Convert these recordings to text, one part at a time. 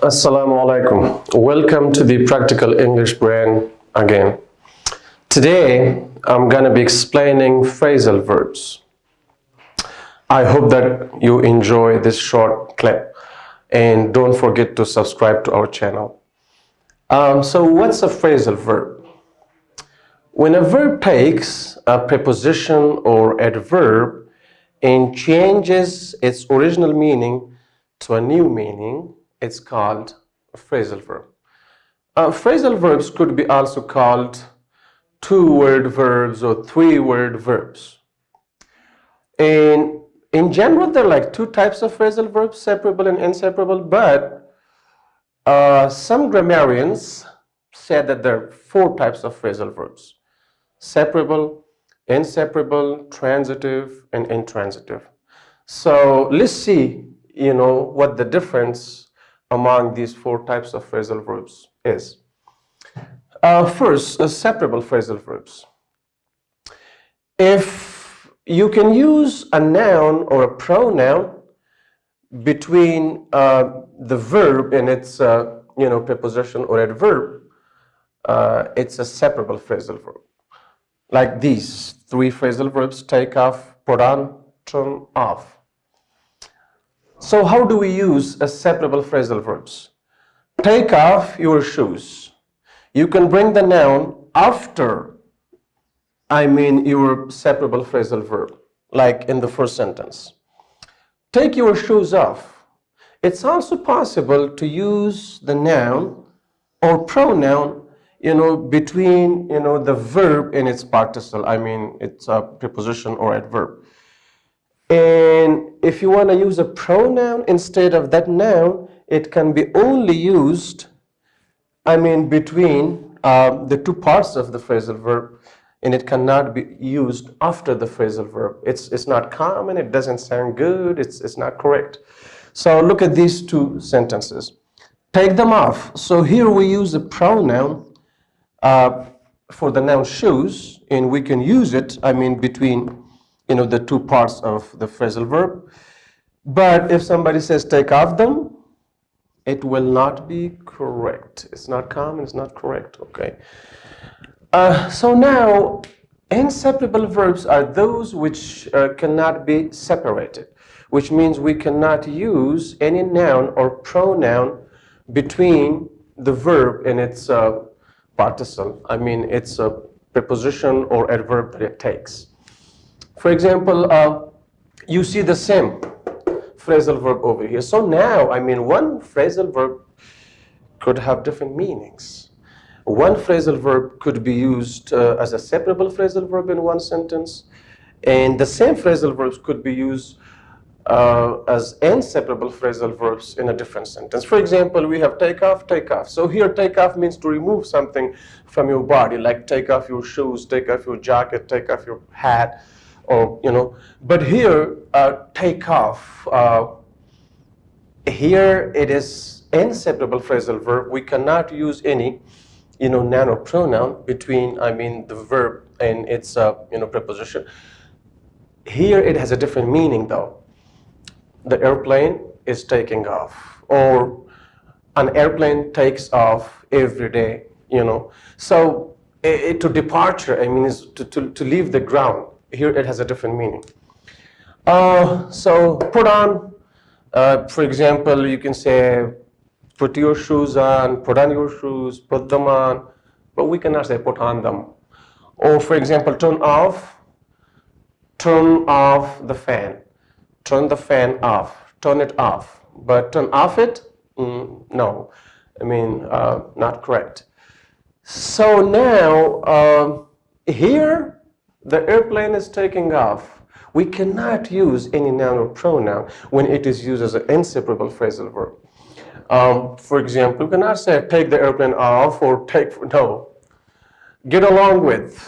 Assalamu alaikum. Welcome to the Practical English brand again. Today, I'm going to be explaining phrasal verbs. I hope that you enjoy this short clip and don't forget to subscribe to our channel. So what's a phrasal verb? When a verb takes a preposition or adverb and changes its original meaning to a new meaning, it's called a phrasal verb. Phrasal verbs could be also called two-word verbs or three-word verbs. And in general, there are like two types of phrasal verbs, separable and inseparable, but some grammarians said that there are four types of phrasal verbs: separable, inseparable, transitive, and intransitive. So let's see, what the difference among these four types of phrasal verbs is. First, separable phrasal verbs. If you can use a noun or a pronoun between the verb and its preposition or adverb, it's a separable phrasal verb. Like these three phrasal verbs: take off, put on, turn off. So how do we use a separable phrasal verbs? Take off your shoes. You can bring the noun after, your separable phrasal verb, like in the first sentence. Take your shoes off. It's also possible to use the noun or pronoun, between, the verb and its participle. It's a preposition or adverb. And if you want to use a pronoun instead of that noun, it can be only used, between the two parts of the phrasal verb, and it cannot be used after the phrasal verb. It's not common, it doesn't sound good, it's not correct. So look at these two sentences. Take them off. So here we use a pronoun for the noun shoes, and we can use it, between the two parts of the phrasal verb. But if somebody says take off them, it will not be correct. It's not common, it's not correct, okay? So now, inseparable verbs are those which cannot be separated, which means we cannot use any noun or pronoun between the verb and its participle. It's a preposition or adverb that it takes. For example, you see the same phrasal verb over here. So now, one phrasal verb could have different meanings. One phrasal verb could be used as a separable phrasal verb in one sentence, and the same phrasal verbs could be used as inseparable phrasal verbs in a different sentence. For example, we have take off, take off. So here, take off means to remove something from your body, like take off your shoes, take off your jacket, take off your hat, or but here take off, here it is inseparable phrasal verb. We cannot use any noun or pronoun between the verb and its preposition. Here it has a different meaning though. The airplane is taking off, or an airplane takes off every day, so to departure is to leave the ground. Here it has a different meaning. So put on, for example, you can say put your shoes on, put on your shoes, put them on, but we cannot say put on them. Or for example, turn off the fan, turn the fan off, turn it off, but turn off it, no, not correct. So now here the airplane is taking off. We cannot use any noun or pronoun when it is used as an inseparable phrasal verb. For example, you cannot say take the airplane off or no. Get along with.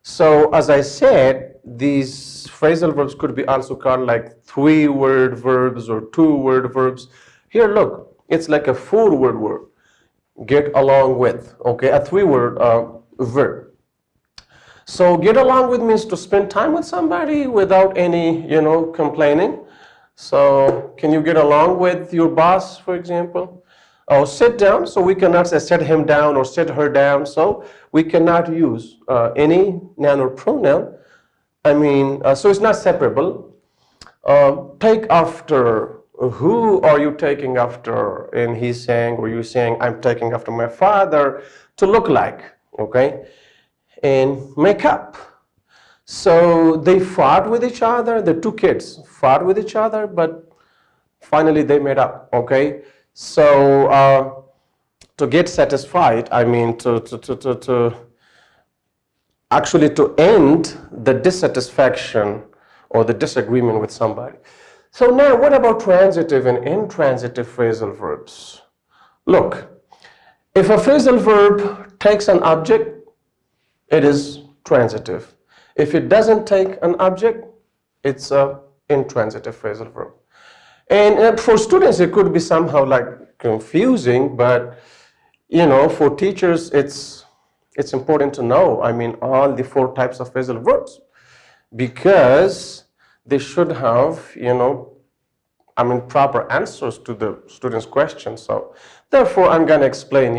So as I said, these phrasal verbs could be also called like three-word verbs or two-word verbs. Here, look, it's like a four-word word. Get along with, okay, a three-word verb. So get along with means to spend time with somebody without any, complaining. So can you get along with your boss, for example? or sit down, so we cannot say sit him down or sit her down. So we cannot use any noun or pronoun. So it's not separable. Take after. Who are you taking after? And he's saying, or you saying, I'm taking after my father to look like, okay? And make up. So they fought with each other. The two kids fought with each other, but finally they made up, okay? So to get satisfied, to end the dissatisfaction or the disagreement with somebody. So now, what about transitive and intransitive phrasal verbs? Look, if a phrasal verb takes an object, it is transitive. If it doesn't take an object, it's an intransitive phrasal verb. And for students, it could be somehow like confusing, but for teachers, it's important to know, all the 4 types of phrasal verbs, because they should have, proper answers to the students' questions. So therefore, I'm going to explain,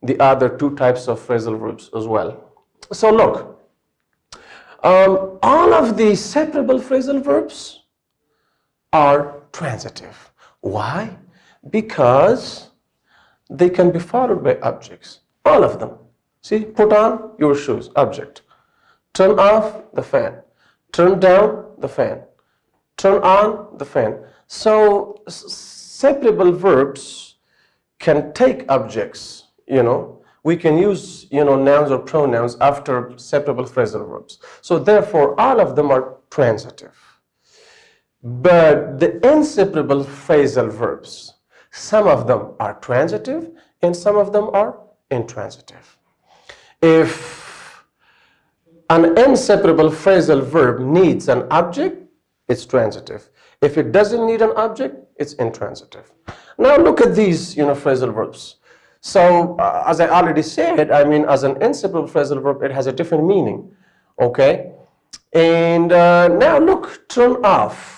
the other 2 types of phrasal verbs as well. So look, all of the separable phrasal verbs are transitive. Why? Because they can be followed by objects. All of them. See, put on your shoes, object. Turn off the fan. Turn down the fan. Turn on the fan. So separable verbs can take objects, We can use, nouns or pronouns after separable phrasal verbs. So therefore, all of them are transitive. But the inseparable phrasal verbs, some of them are transitive and some of them are intransitive. If an inseparable phrasal verb needs an object, it's transitive. If it doesn't need an object, it's intransitive. Now look at these, phrasal verbs. So as I already said, as an inseparable phrasal verb, it has a different meaning, okay? And now look, turn off.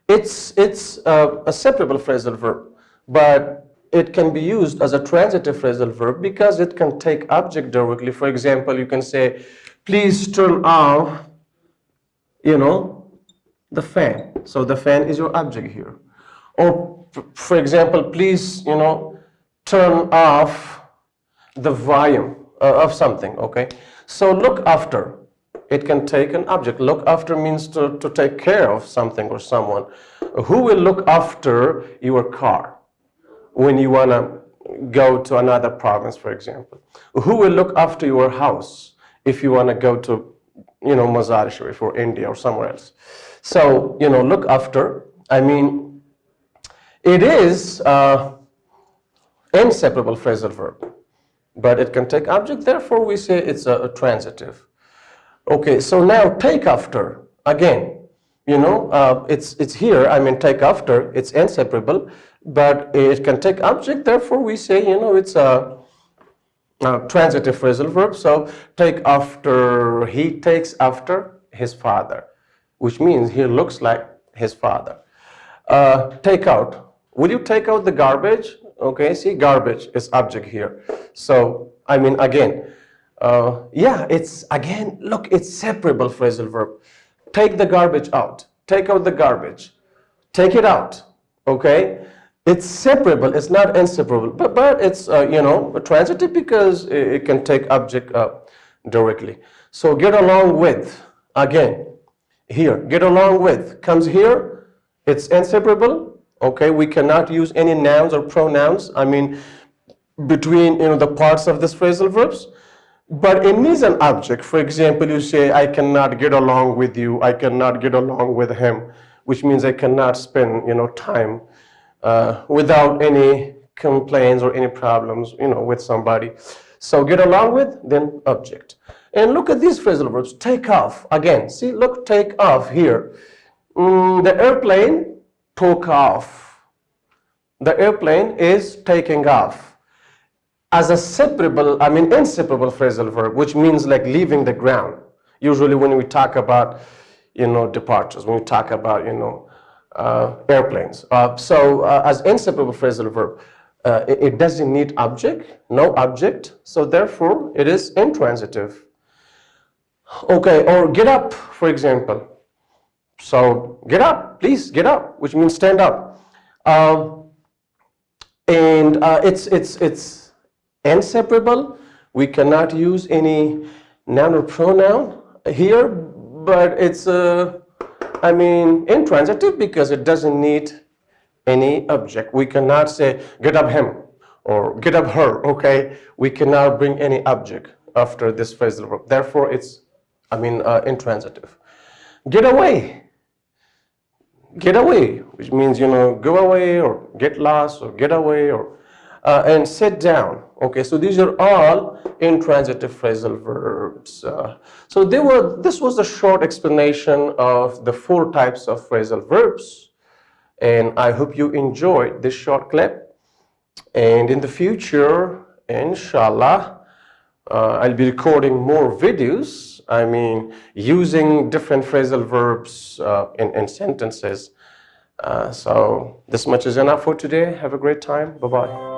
It's a separable phrasal verb, but it can be used as a transitive phrasal verb because it can take object directly. For example, you can say, please turn off, the fan. So the fan is your object here. Or, for example, please, turn off the volume of something, okay? So look after. It can take an object. Look after means to take care of something or someone. Who will look after your car when you want to go to another province, for example? Who will look after your house if you want to go to, Mazar Sharif or India or somewhere else? So, look after, it is inseparable phrasal verb, but it can take object, therefore we say it's a transitive. Okay, so now take after, again, it's here, take after, it's inseparable, but it can take object, therefore we say, it's a transitive phrasal verb. So take after, he takes after his father, which means he looks like his father. Take out, will you take out the garbage? Okay, see, garbage is object here. So, again, it's, again, look, it's separable phrasal verb. Take the garbage out. Take out the garbage. Take it out. Okay? It's separable. It's not inseparable. But it's, transitive because it can take object directly. So get along with, again, here. Get along with comes here. It's inseparable. Okay? We cannot use any nouns or pronouns, between, the parts of this phrasal verbs. But it needs an object. For example, you say, I cannot get along with you. I cannot get along with him, which means I cannot spend, time without any complaints or any problems, with somebody. So get along with, then object. And look at these phrasal verbs. Take off. Again, see, look, take off here. The airplane took off. The airplane is taking off. As a separable, inseparable phrasal verb, which means like leaving the ground. Usually when we talk about, departures, when we talk about, airplanes. As inseparable phrasal verb, it doesn't need object, no object, so therefore it is intransitive. Okay, or get up, for example. So get up, please get up, which means stand up. And it's inseparable. We cannot use any noun or pronoun here, but it's intransitive because it doesn't need any object. We cannot say get up him or get up her. Okay, we cannot bring any object after this phrasal verb. Therefore, it's intransitive. Get away. Get away, which means, go away or get lost or get away, or and sit down. Okay, so these are all intransitive phrasal verbs. So this was a short explanation of the 4 types of phrasal verbs, and I hope you enjoyed this short clip. And in the future, inshallah, I'll be recording more videos, using different phrasal verbs in sentences. So this much is enough for today. Have a great time. Bye-bye.